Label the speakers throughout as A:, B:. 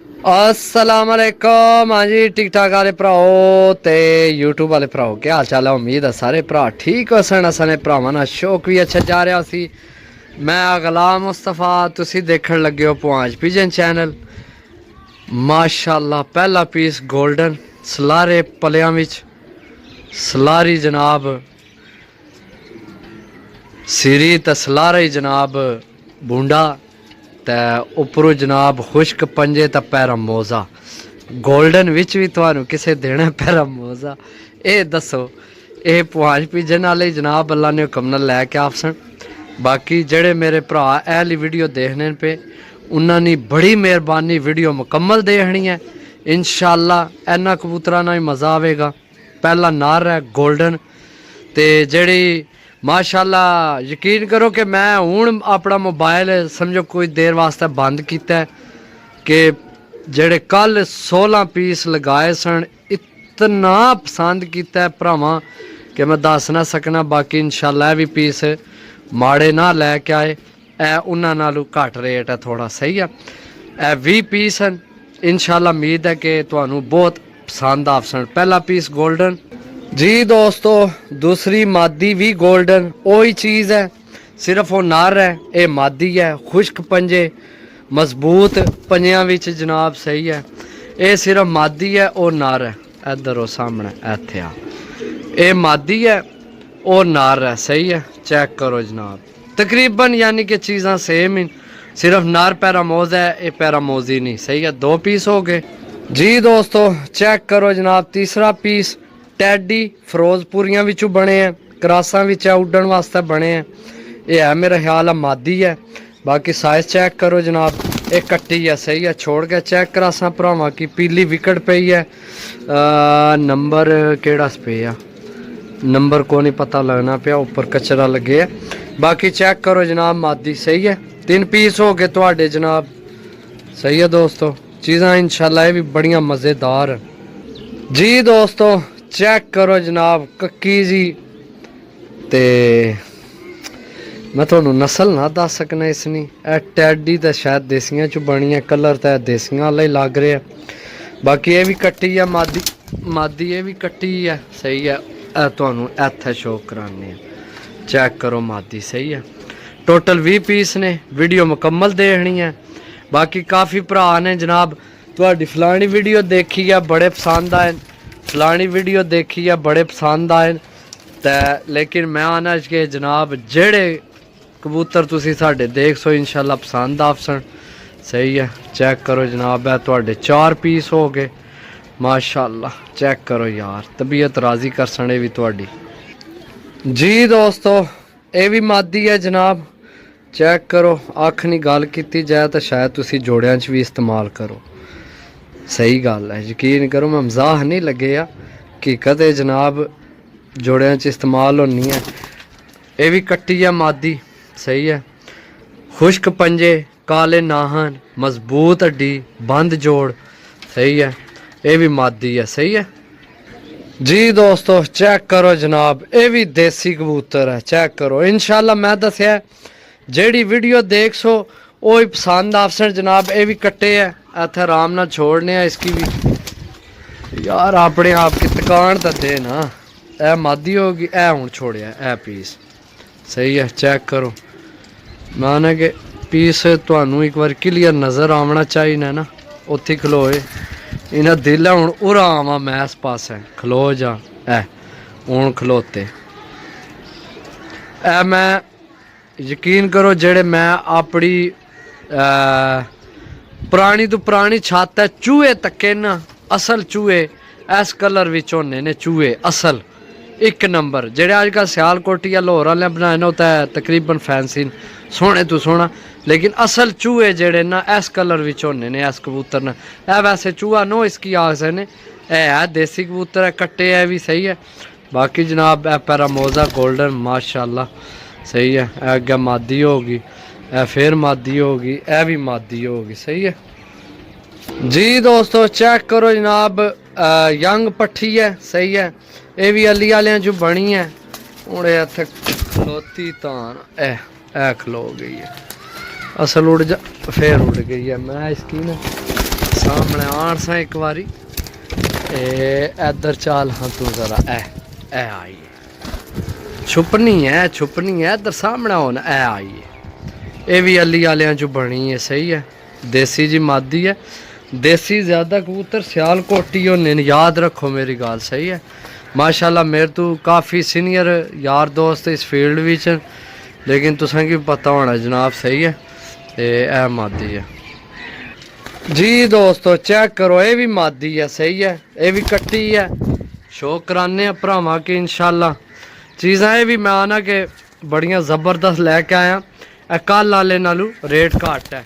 A: अस्सलाम वालेकुम। हाँ जी, ठीक ठाक वाले भराओ ते यूट्यूब वाले भराओ क्या हाल चाल है। उम्मीद है सारे भरा ठीक हो सन। असने भरावां ना शौक भी अच्छा जा रहा सी। मैं गुलाम मुस्तफा, तुसी देखण लगे हो पुआंच पिजन चैनल। माशाल्लाह पहला पीस गोल्डन सलारे पलियां विच सलारी जनाब सिरी ते सलारा जनाब बूंडा ते उपरों जनाब खुश्क पंजे ते पैरा मोजा गोल्डन विच भी तुहानू किसे देना पैरा मोजा। ये दसो ये पुआंच पिजन वाले जनाब अल्लाह ने हुक्म नाल लैके आपसन। बाकी जेड़े मेरे भरा एहली वीडियो देखने पे उन्होंने बड़ी मेहरबानी वीडियो मुकम्मल देखनी है। इंशाअल्लाह इन्ना कबूतरा ना ही मज़ा आवेगा। पहला नार है गोल्डन ते जेड़ी माशाल्लाह यकीन करो कि मैं हूँ अपना मोबाइल समझो कोई देर वास्ते बंद किया कि जेड़े कल 16 पीस लगाए सन इतना पसंद किया भरावां कि मैं दस ना सकना। बाकी इंशाल्लाह भी पीस माड़े ना लैके आए। ए उन्हां नालों घट रेट है थोड़ा सही है। ए 20 पीस हैं। इंशाल्लाह उम्मीद है कि तुहानू बहुत पसंद आसन। पहला पीस गोल्डन जी दोस्तों, दूसरी मादी भी गोल्डन वही चीज़ है, सिर्फ वो नार है। ये मादी है खुश्क पंजे मजबूत पंजियां विच जनाब सही है। ये सिर्फ मादी है और नार है। इधर वो सामने इत्थे आ ये मादी है और नार है सही है। चेक करो जनाब तकरीबन यानी कि चीज़ां सेम ही, सिर्फ नार पैरामोज है ये पैरामोज ही नहीं सही है। 2 पीस हो गए जी दोस्तों। चेक करो जनाब तीसरा पीस टैडी फिरोजपुरियां विचों बने हैं, क्रासां विच उड्डण वास्ते बने हैं। ये है मेरा ख्याल है मादी है। बाकी साइज चेक करो जनाब एक कट्टी है सही है। छोड़ के चेक करासा भरावां की पीली विकट पई है। नंबर केड़ा पे नंबर को नहीं पता लगना पिया, ऊपर कचरा लगे है। बाकी चेक करो जनाब मादी सही है। 3 पीस हो गए तुहाडे जनाब सही है दोस्तों। चीज़ां इंशाल्लाह ये भी बड़ियां मज़ेदार जी दोस्तों। चेक करो जनाब कक्की जी ते मैं थोनू नस्ल ना दस सकना इसनी। टैडी तो शायद देसियां चो बनी है, कलर तो देसियां वाला ही लग रहा है। बाकी ये भी कट्टी है मादी मादी ये भी कट्टी है सही है। तुहानू इत्थे शो कराने चेक करो मादी सही है। टोटल 20 पीस ने। वीडियो मुकम्मल देखनी है। बाकी काफ़ी भरा ने जनाब तुहाडी फलानी वीडियो देखी है बड़े पसंद आए, फलानी वीडियो देखी है बड़े पसंद आए ते लेकिन मैं आना कि जनाब जेड़े कबूतर तुसी साढ़े देख सो इंशाल्लाह पसंद आसन सही है। चेक करो जनाब है तुहाडे 4 पीस हो गए माशाल्लाह। चेक करो यार तबीयत राजी कर सने भी तुहाडी जी दोस्तों। ये भी मादी है जनाब। चेक करो अख नहीं गल की जाए तो शायद तुसी जोड़ियां च भी इस्तेमाल करो सही गल है। यकीन करो मैं मजाक नहीं लगे हकीकत है जनाब जोड़ियां च इस्तेमाल होनी है। ये भी कट्टी है मादी सही है। खुश्क पंजे काले नाहन मजबूत हड्डी बंद जोड़ सही है। ये भी मादी है सही है जी दोस्तों। चेक करो जनाब ये भी देसी कबूतर है। चेक करो इंशाल्लाह मैं दसिया जेड़ी वीडियो देख सो वो ही पसंद आफसन जनाब। ये भी कट्टे है इत्थे आराम नाल छोड़ने हैं इसकी भी यार अपने आप की दुकान तो दे ना। ए मादी होगी ए हूँ छोड़िया ए पीस सही है। चेक करो माना कि पीस तुहानू एक बार क्लीयर नज़र आना चाहिए ना। उत्थे खलोए इन्हें दिल है हूँ उरा आवा मैं इस पास खलो जा ए हूँ खलोते ए मैं यकीन करो जेड़े मैं अपनी पुरानी तो पुरानी छत है चूहे तके ना असल चूहे इस कलर विच होने ने चूहे असल एक नंबर। जेड़े अजकल सियालकोटी या लाहौर वाले बनाए ना होता है तकरीबन फैंसी सोहने तो सोहना, लेकिन असल चूहे जेड़े ना इस कलर विच होने ने इस कबूतर ने। ए वैसे चूहा नो इसकी आखदे ने है देसी कबूतर है कट्टे है भी सही है। बाकी जनाब ए पैरामोजा गोल्डन माशाल्लाह सही है। अगे मादी होगी ए फिर मादी होगी ए भी मादी होगी सही है जी दोस्तों। चेक करो जनाब यंग पट्ठी है सही है। ये भी अली वाले जो बनी है हूँ इत्थे खलोती तान ए खलो गई है असल उड़ जा फिर उड़ गई है। मैं इसकी ना सामने आन सा एक बारी इधर चाल हाँ तू जरा ए आई छुपनी है इधर सामने होना ए आई है। ये भी अली वालियां चो बनी है, सही है। देसी जी मादी है, देसी ज़्यादा कबूतर सियाल कोटी होने, याद रखो मेरी गाल, सही है। माशाल्लाह मेरे तो काफ़ी सीनियर यार दोस्त इस फील्ड विच, लेकिन तुसें की पता होना जनाब, सही है। ए मादी है जी दोस्तों, चेक करो, ये भी मादी है, सही है। ये भी कट्टी है, शो कराने भरावां की इंशाल्लाह। चीज़ां ये भी मैं आना कि बड़ियां ज़बरदस्त लैके आया। कल आले नालू रेट घट है।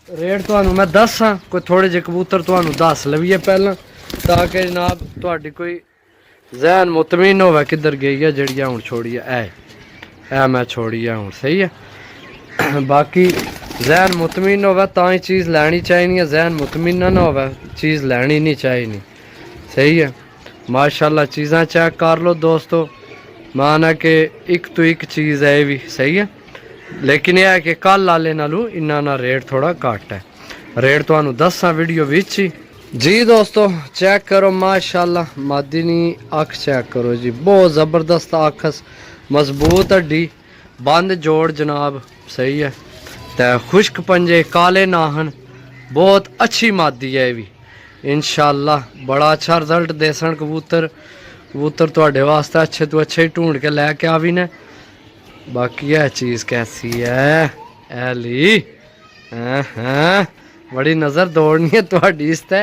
A: रेट तुहानू मैं दसां, कोई थोड़े जे कबूतर तुहानू दस लवीए पहला, ताकि जनाब तुहाडी कोई जहन मुतमिन होवे किधर गई है जड़ियां हुण छोड़ी है। ए मैं छोड़ी है हुण, सही है। बाकी जहन मुतमिन होवे तां ही चीज़ लैनी चाहिए है, जहन मुतमिन ना होवे चीज़ लैनी नहीं चाहिए, सही है। माशाल्लाह चीज़ां चेक कर लो दोस्तों, माना कि एक तो एक चीज़ है ये भी, सही है। लेकिन यह है कि कल आले नालू इन्ना ना रेट थोड़ा घट है। रेट तुहानू दसां वीडियो विच ही जी दोस्तों। चेक करो माशाल्लाह मादीनी अख चेक करो जी, बहुत ज़बरदस्त अखस, मजबूत हड्डी, बंद जोड़ जनाब, सही है। तो खुश्क पंजे, काले नाहन, बहुत अच्छी मादी है ये भी इंशाल्लाह। बड़ा अच्छा रिजल्ट देसन कबूतर तुहाडे वास्ते अच्छे तो अच्छे ही ढूंढ के लैके आवी ने। बाकी यह चीज़ कैसी है एली, हाँ बड़ी नज़र दौड़नी है तुहाडी इस ते।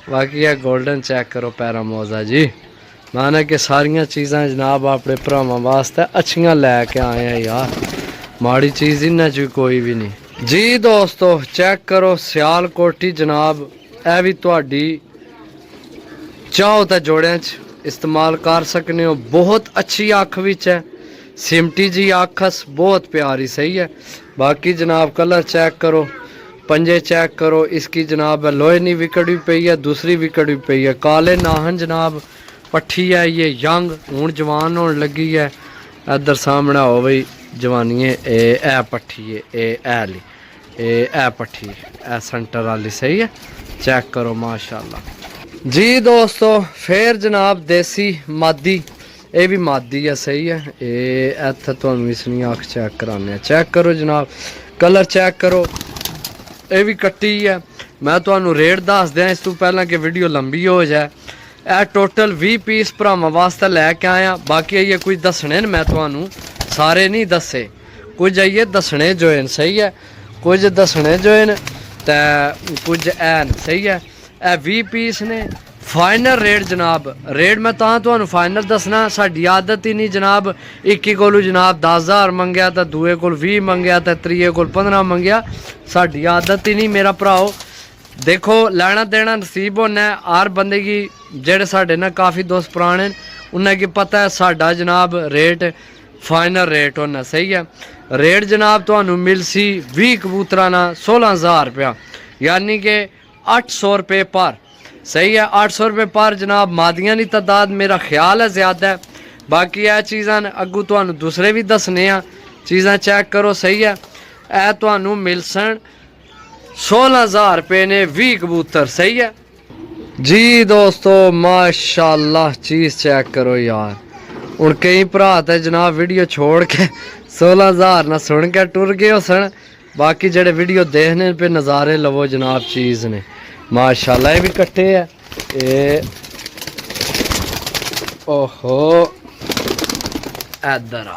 A: बाकी यह गोल्डन चेक करो पैरामोजा जी, माना कि सारिया चीज़ां जनाब अपने भरावां वास्ते अच्छियां लैके आए हैं यार, माड़ी चीज़ इन्हां च कोई भी नहीं जी दोस्तों। चेक करो सियाल कोटी जनाब, यह भी तुहाडी चाहो तो जोड़ियां च इस्तेमाल कर सकने हो। बहुत अच्छी अख विच है, सिमटी जी अखस, बहुत प्यारी, सही है। बाकी जनाब कलर चेक करो, पंजे चेक करो, इसकी जनाब लोहनी विकेट भी पई है, दूसरी विकेट भी पई है। काले नाहन जनाब पट्ठी है, ये यंग हूँ जवान होने लगी है। इधर सामने हो बई जवानी है, ए पट्ठी है, ए पट्ठी ए सेंटर वाली, सही है। चेक करो माशाल्लाह जी दोस्तों। फिर जनाब देसी मादी, ये भी मादी है, सही है। ये इत्थे तुहानू इसनी अख चेक कराने, चेक करो जनाब, कलर चेक करो, ये भी कट्टी है। मैं तुहानू रेट दस दियां इस तो पहला कि वीडियो लंबी हो जाए। यह टोटल 20 पीस भरावां वास्ते लैके आया। बाकी आइए कुछ दसने मैं तुहानू सारे नहीं दसे, कुछ आइए दसने जो हैं, सही है। कुछ दसने जो हैं तो कुछ ऐन, सही है। 20 पीस ने फाइनल रेट जनाब, रेट मैं तुहानू फाइनल दसना, साडी आदत ही नहीं जनाब। इक्की कोलू जनाब 10,000 मंगया, तो दूए कोल 20 मंगया, तो त्रीए कोल 15 मंगया। साडी आदत ही नहीं मेरा भराओ। देखो लैना देना नसीब होना है हर बंदे की, जेड़े साडे ना काफ़ी दोस्त पुराने उन्हें की पता है साडा जनाब रेट फाइनल रेट होना, सही है। रेट जनाब तुहानू मिल सी 20 कबूतरा ना 16,000 रुपया, यानी कि 800 रुपये पर, सही है। 800 रुपये पर जनाब। मादियां की तादाद मेरा ख्याल है ज़्यादा है। बाकी यह चीज़ां अगू तुहानू दूसरे भी दसने आ, चीज़ां चेक करो, सही है। यह तुहानू मिल सन 16,000 रुपये ने 20 कबूतर, सही है जी दोस्तों। माशाल्लाह चीज़ चेक करो यार। हूँ कई भरा तो जनाब वीडियो छोड़ के 16,000 ना सुन के टुर गए हो सन। बाकी जेडे वीडियो देखने पे नज़ारे लवो जनाब चीज़ ने, माशाल्लाह। ये भी कट्टे है, ये ओहो इधर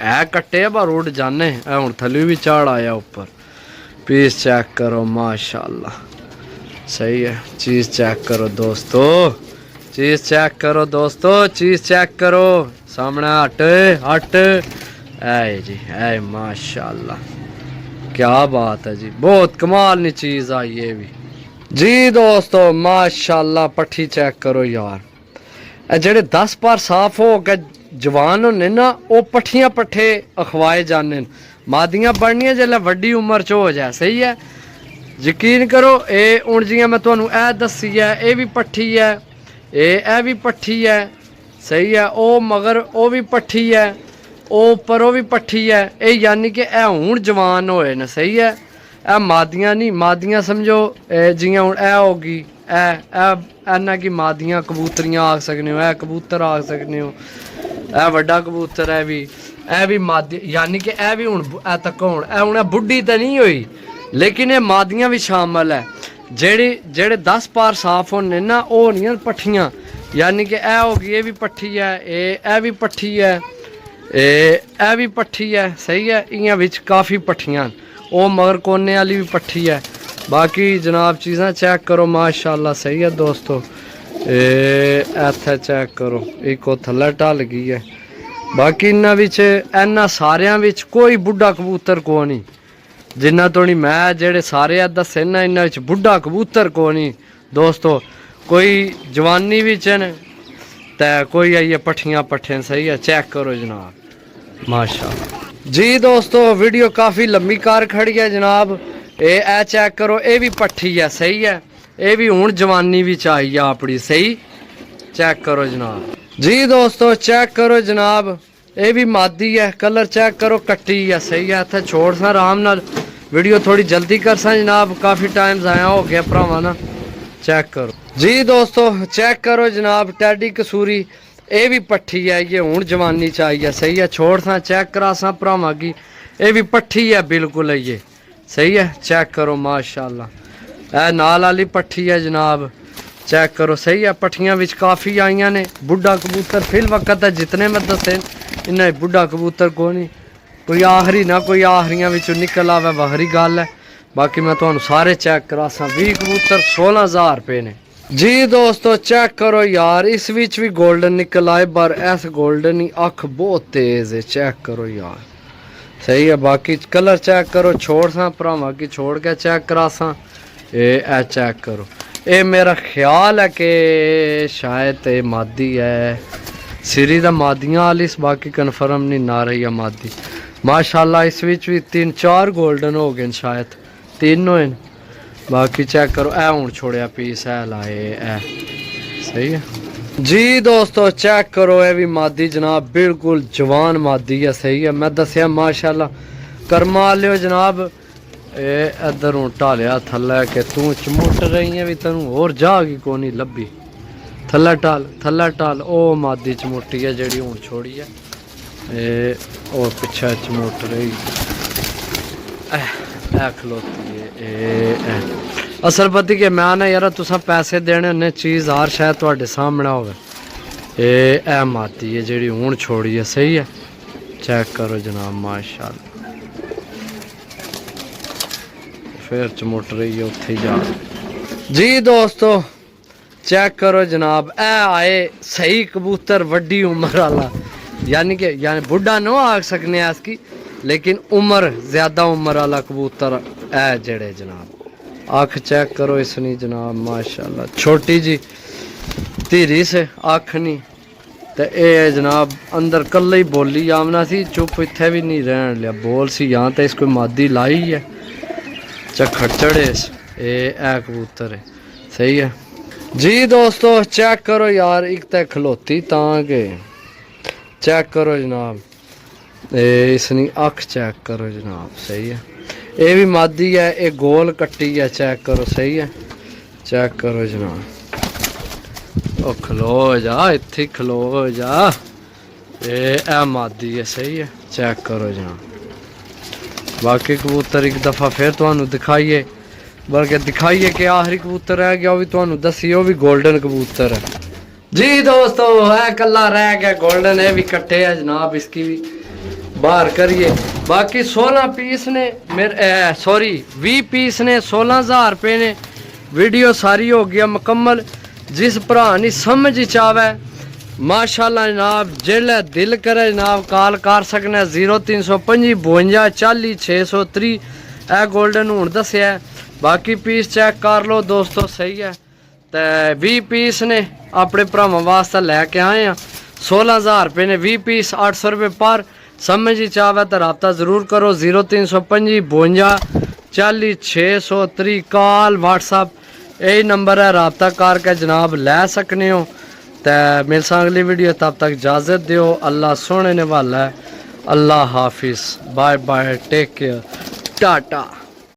A: आ कट्टे पर उड़ जाने। हूँ थल्ले भी चढ़ आया ऊपर। पीस चेक करो माशाल्लाह, सही है। चीज़ चेक करो दोस्तों, चीज़ चेक करो दोस्तों, चीज़ चेक करो। सामने हट ऐ जी, ऐ माशाल्लाह, क्या बात है जी, बहुत कमाल की चीज़ आई ये भी जी दोस्तों। माशाल्लाह पट्ठी चेक करो यार। जेडे 10 पर साफ हो के जवान होने ना, वो पट्ठियां पट्ठे अखवाए जाने। मादियां बढ़नियां जिसले वड्डी उम्र च हो जाए, सही है। यकीन करो ये हूँ जियां मैं तुहानू ए दसी है, ये भी पट्ठी है, ये भी पट्ठी है, सही है। ओ मगर वो भी पट्ठी है, ओ ऊपर वो भी पट्ठी है। ये यानी कि ए हूँ जवान होए न, सही है। ਇਹ ਮਾਦੀਆਂ नहीं, मादियां समझो जियां हुण ए होगी, एना की मादियां कबूतरियां आख सकने हो, ए कबूतर आख सकने हो, ए वड्डा कबूतर है भी, ए भी मादी, यानी कि ए भी हुण ए तक हुण बुढ़ी तो नहीं हुई, लेकिन ये मादियां भी शामिल है। जेड़े 10 पार साफ होने ना वो होनियां पट्ठियां, यानी कि ए होगी, ये भी पट्ठी है, ए भी पट्ठी है, ए भी पट्ठी है, सही है। इयां विच काफ़ी पट्ठियां, वो मगर कोने वाली भी पट्ठी है। बाकी जनाब चीज़ां चेक करो माशाल्लाह, सही है दोस्तों। इत्थे चेक करो, एक वो थल्ले ढल गई है। बाकी इन्हां सारियां विच कोई बुढ़ा कबूतर को नहीं, जिन्ना तो नहीं मैं जेड़े सारे दसे ना, इन्हां विच बुढ़ा कबूतर को नहीं दोस्तों। कोई जवानी विच न ते कोई आइए पट्ठियां पट्ठे, सही है। चेक करो जनाब माशाल्लाह जी दोस्तों। वीडियो काफ़ी लंबी कार खड़ी है जनाब। ए चेक करो, ये भी पट्ठी है, सही है। ये भी हुण जवानी भी चाहिए अपनी, सही। चेक करो जनाब जी दोस्तों, चेक करो जनाब, ये भी मादी है। कलर चेक करो, कट्टी है, सही है। इत्थे छोड़ सा आराम नाल, वीडियो थोड़ी जल्दी कर सा जनाब, काफ़ी टाइम ज़ाया हो गया भरावां ना। चेक करो जी दोस्तों, चेक करो जनाब, टैडी कसूरी, ये भी पट्ठी है, ये हुण जवानी चाहिए, सही है। छोड़ सा चेक करा सा भरावां की, ये भी पट्ठी है बिल्कुल, ये सही है। चेक करो माशाल्लाह, ए नाल वाली पट्ठी है जनाब। चेक करो, सही है। पट्ठियां विच काफ़ी आईयां ने। बुढ़ा कबूतर फिल वक्त है जितने मैं दसे, इन्ना बुढ़ा कबूतर को नहीं, कोई आखिरी ना कोई आखिरियां विचों निकल आवे, वखरी गल है। बाकी मैं तुहानू सारे चेक करा सा। 20 कबूतर 16,000 रुपये ने जी दोस्तों। चेक करो यार, इस विच भी गोल्डन निकल आए, पर ऐस गोल्डन की अख बहुत तेज है। चेक करो यार, सही है। बाकी कलर चेक करो, छोड़ सा भरावां की छोड़ के चेक करा सा। ए चेक करो, ये मेरा ख्याल है कि शायद ये मादी है, सिरी दा मादियां वाली, बाकी कन्फर्म नहीं ना रही है मादी माशाल्लाह। इस विच भी 3-4 गोल्डन हो गए शायद, 3 होए। बाकी चेक करो, ए हुण छोड़िया पीस है लाए, सही है जी दोस्तों। चेक करो, ये भी मादी जनाब, बिल्कुल जवान मादी है, सही है। मैं दसिया माशाल्लाह, कर्मा लियो जनाब। इधर हूँ ढालिया थल्ले के तू चमुट रही है भी, तेन होर जागी को नहीं लभी। थल्ले ढाल, ओ मादी चमुटी है जी हूँ छोड़ी है, और पिछे चमुट रही खलोती है। असल पति के मैं ना यार, तुसा पैसे देने उन्हें चीज़ हर शायद तुहाडे सामने होवे। ए मादी है जी हूँ छोड़ी है, सही है। चेक करो जनाब माशाल्लाह, फिर चमुट रही है उत्थे जा जी दोस्तों। चेक करो जनाब, ए आए सही कबूतर, वड्डी उम्र वाला, यानी बुढ़ा नो आख सकने इसकी, लेकिन उम्र ज्यादा उम्र वाला कबूतर है जेड़े जनाब। अख चेक करो इसनी जनाब माशाल्लाह, छोटी जी धीरी से अख नहीं, तो ये जनाब अंदर कल ही बोली आमना सी, चुप इत्थे भी नहीं रहन लिया, बोल सी यहाँ तो इसको मादी लाई है, चखड़ चढ़े ए कबूतर है, सही है जी दोस्तों। चेक करो यार, एक तो खलोती तांगे, चेक करो जनाब, इसनी अख चेक करो जनाब, सही है। ये भी मादी है, ये गोल कट्टी है, चेक करो, सही है। चेक करो जनाब, ओ खलो जा, इत्थे खलो जा, ये मादी है, सही है। चेक करो जनाब। बाकी कबूतर एक दफ़ा फिर तुहानू दिखाइए, बल्कि दिखाइए कि आखिरी कबूतर रह गया, वो भी तुहानू दसी, वो भी गोल्डन कबूतर है जी दोस्तों। है कला रह गया गोल्डन, है भी कट्टे है जनाब, इसकी भी बाहर करिए। बाकी 16 पीस ने मेरे सॉरी 20 पीस ने 16,000 रुपये ने। वीडियो सारी हो गया मुकम्मल। जिस भरा नहीं समझ चावे माशाल्लाह जनाब, जेल्लै दिल करे जनाब कॉल कर सकना 0325 52 40 630। ए गोल्डन हूँ दसिया, बाकी पीस चेक कर लो दोस्तों, सही है। तो 20 पीस ने अपने भरावां वास्ते लैके आए हैं, 16,000 रुपये ने 20 पीस, 800 रुपये पर। समझ ही चाहे तो रबता ज़रूर करो, 0325 52 40 630। कॉल व्हाट्सअप यही नंबर है, रबता करके जनाब लै सकने हो। तो मिल सा अगली वीडियो, तब तक इजाज़त दो। अल्लाह सोने ने वाला है। अल्लाह हाफिज़, bye bye, take care, Tata.